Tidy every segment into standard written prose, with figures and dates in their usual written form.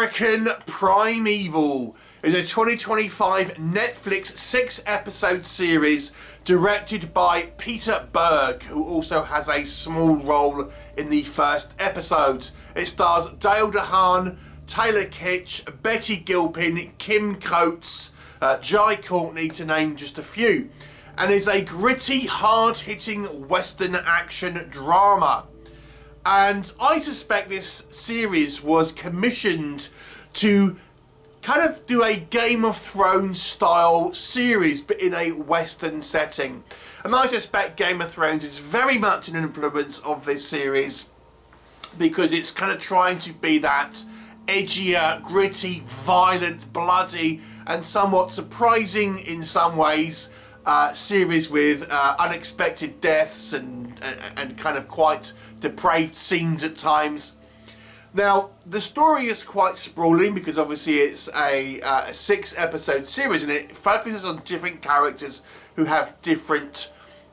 American Primeval is a 2025 Netflix 6-episode series directed by Peter Berg, who also has a small role in the first episodes. It stars Dale DeHaan, Taylor Kitsch, Betty Gilpin, Kim Coates, Jai Courtney, to name just a few, and is a gritty, hard-hitting Western action drama. And I suspect this series was commissioned to kind of do a Game of Thrones style series, but in a Western setting. And I suspect Game of Thrones is very much an influence of this series, because it's kind of trying to be that edgier, gritty, violent, bloody, and somewhat surprising in some ways series with unexpected deaths and kind of quite depraved scenes at times. Now, the story is quite sprawling because obviously it's a 6-episode series, and it focuses on different characters who have different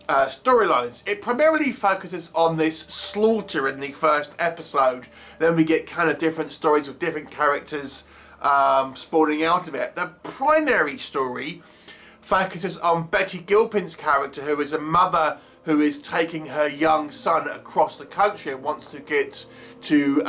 storylines. It primarily focuses on this slaughter in the first episode. Then we get kind of different stories with different characters spawning out of it. The primary story focuses on Betty Gilpin's character, who is a mother who is taking her young son across the country and wants to get to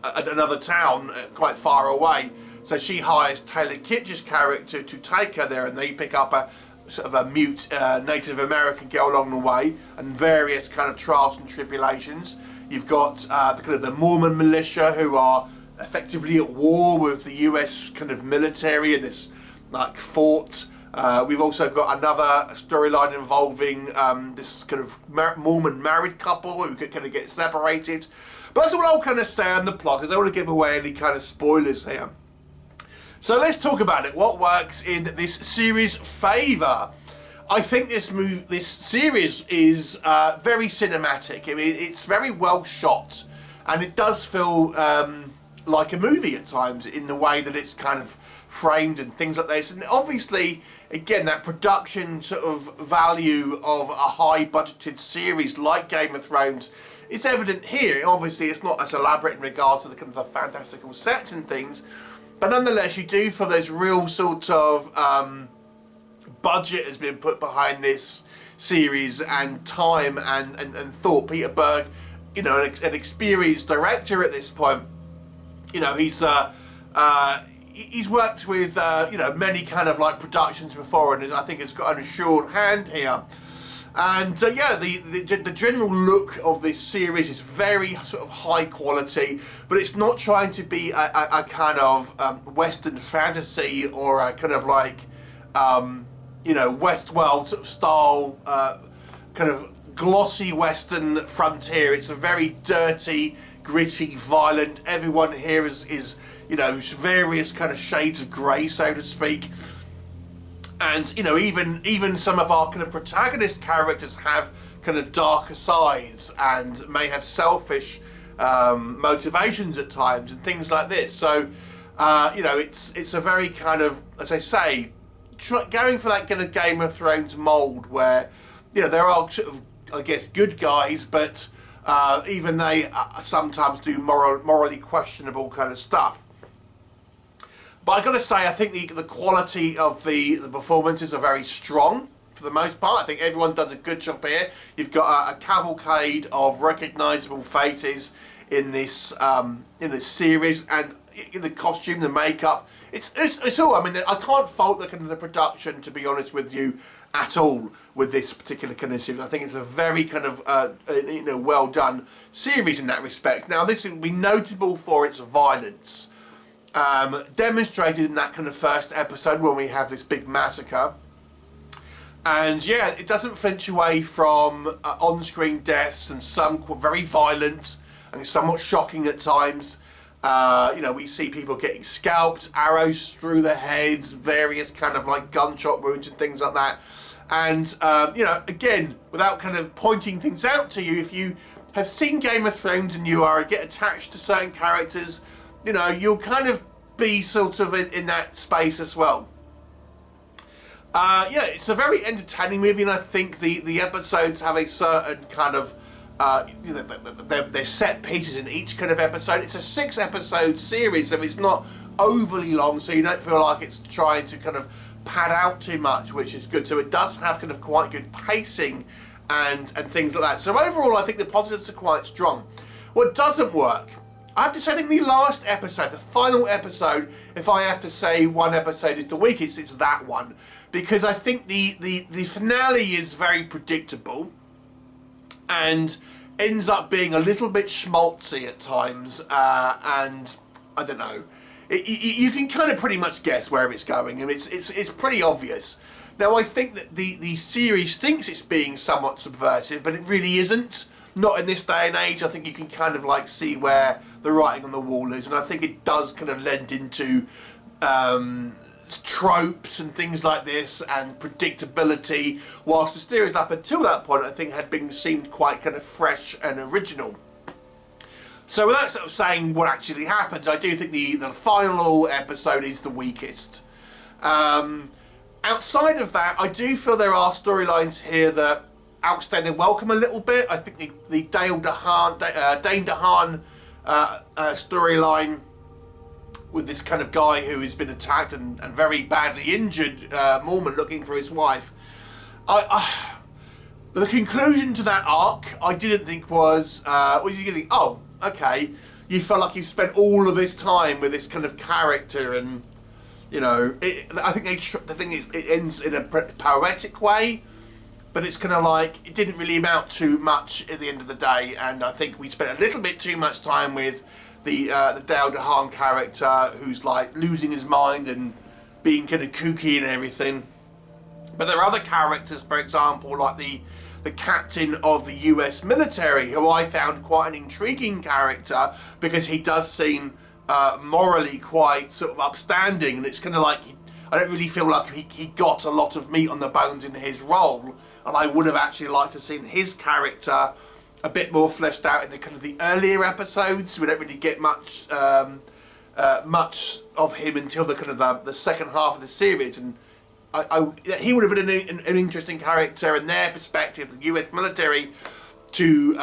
another town quite far away. So she hires Taylor Kitsch's character to take her there, and they pick up a sort of a mute Native American girl along the way, and various kind of trials and tribulations. You've got the kind of the Mormon militia, who are effectively at war with the US kind of military in this like fort. We've also got another storyline involving this kind of Mormon married couple who kind of get separated. But that's all I'll kind of say on the plot, because I don't want to give away any kind of spoilers here. So let's talk about it. What works in this series' favour? I think this series is very cinematic. I mean, it's very well shot, and it does feel like a movie at times in the way that it's kind of framed and things like this. And obviously, again, that production sort of value of a high budgeted series like Game of Thrones is evident here. Obviously, it's not as elaborate in regards to the kind of the fantastical sets and things, but nonetheless, you do feel there's real sort of budget has been put behind this series, and time and thought. Peter Berg, you know, an experienced director at this point, you know, he's worked with you know, many kind of like productions before, and I think it's got an assured hand here. And yeah, the general look of this series is very sort of high quality, but it's not trying to be a kind of Western fantasy or a kind of like you know, Westworld sort of style kind of glossy Western frontier. It's a very dirty, gritty, violent. Everyone here is you know, various kind of shades of grey, so to speak. And, you know, even some of our kind of protagonist characters have kind of darker sides and may have selfish motivations at times and things like this. So, you know, it's a very kind of, as I say, going for that kind of Game of Thrones mould where, you know, there are sort of, I guess, good guys, but even they sometimes do morally questionable kind of stuff. But I've got to say, I think the quality of the performances are very strong for the most part. I think everyone does a good job here. You've got a cavalcade of recognisable faces in this series, and the costume, the makeup, it's all. I mean, I can't fault the kind of the production, to be honest with you, at all with this particular kind of series. I think it's a very kind of you know, well done series in that respect. Now, this will be notable for its violence. Demonstrated in that kind of first episode when we have this big massacre, and yeah, it doesn't flinch away from on-screen deaths, and some very violent and somewhat shocking at times. You know, we see people getting scalped, arrows through their heads, various kind of like gunshot wounds and things like that. And you know, again, without kind of pointing things out to you, if you have seen Game of Thrones and you get attached to certain characters, you know, you'll kind of be sort of in that space as well. Yeah, it's a very entertaining movie, and I think the episodes have a certain kind of you know, there's set pieces in each kind of episode. It's a 6-episode series, so it's not overly long, so you don't feel like it's trying to kind of pad out too much, which is good. So it does have kind of quite good pacing and things like that. So overall, I think the positives are quite strong. What doesn't work, I have to say, I think the last episode, the final episode, if I have to say one episode is the weakest, it's that one. Because I think the finale is very predictable and ends up being a little bit schmaltzy at times, and I don't know. You can kind of pretty much guess where it's going, and it's pretty obvious. Now, I think that the series thinks it's being somewhat subversive, but it really isn't. Not in this day and age. I think you can kind of like see where the writing on the wall is, and I think it does kind of lend into tropes and things like this and predictability, whilst the series up until that point I think had seemed quite kind of fresh and original. So without sort of saying what actually happens, I do think the final episode is the weakest. Outside of that, I do feel there are storylines here that outstay their welcome a little bit. I think the Dane DeHaan storyline with this kind of guy who has been attacked and very badly injured, Mormon looking for his wife. The conclusion to that arc, I didn't think was, what did you think? Oh, okay. You felt like you spent all of this time with this kind of character, and you know, I think the thing is, it ends in a poetic way, but it's kind of like it didn't really amount to much at the end of the day, and I think we spent a little bit too much time with the Dale DeHaan character, who's like losing his mind and being kind of kooky and everything. But there are other characters, for example, like the captain of the US military, who I found quite an intriguing character because he does seem morally quite sort of upstanding, and it's kind of like I don't really feel like he got a lot of meat on the bones in his role, and I would have actually liked to have seen his character a bit more fleshed out in the kind of the earlier episodes. We don't really get much of him until the kind of the second half of the series, and he would have been an interesting character in their perspective, the US military, to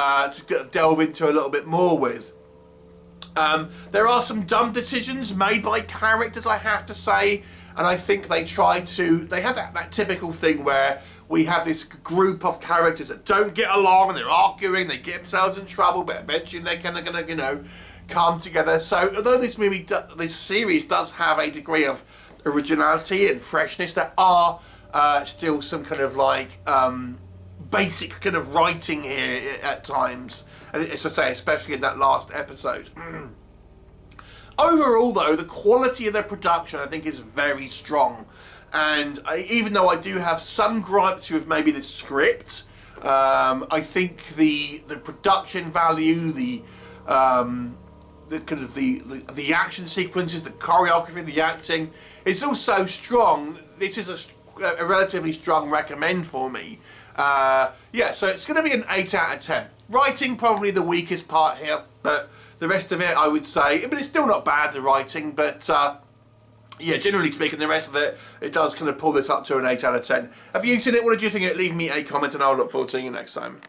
delve into a little bit more with. There are some dumb decisions made by characters, I have to say, and I think they have that typical thing where we have this group of characters that don't get along and they're arguing, they get themselves in trouble, but eventually they're kind of going to, you know, come together. So although this series does have a degree of originality and freshness, there are still some kind of like basic kind of writing here at times, and as I say, especially in that last episode. Overall though, the quality of the production I think is very strong, and even though I do have some gripes with maybe the script, I think the production value, the kind of the action sequences, the choreography, the acting, it's all so strong. This is a relatively strong recommend for me. Yeah, so it's going to be an 8 out of 10. Writing probably the weakest part here, but the rest of it I would say, but it's still not bad, the writing, but yeah, generally speaking, the rest of it does kind of pull this up to an 8 out of 10. Have you seen it? What did you think of it? Leave me a comment and I'll look forward to seeing you next time.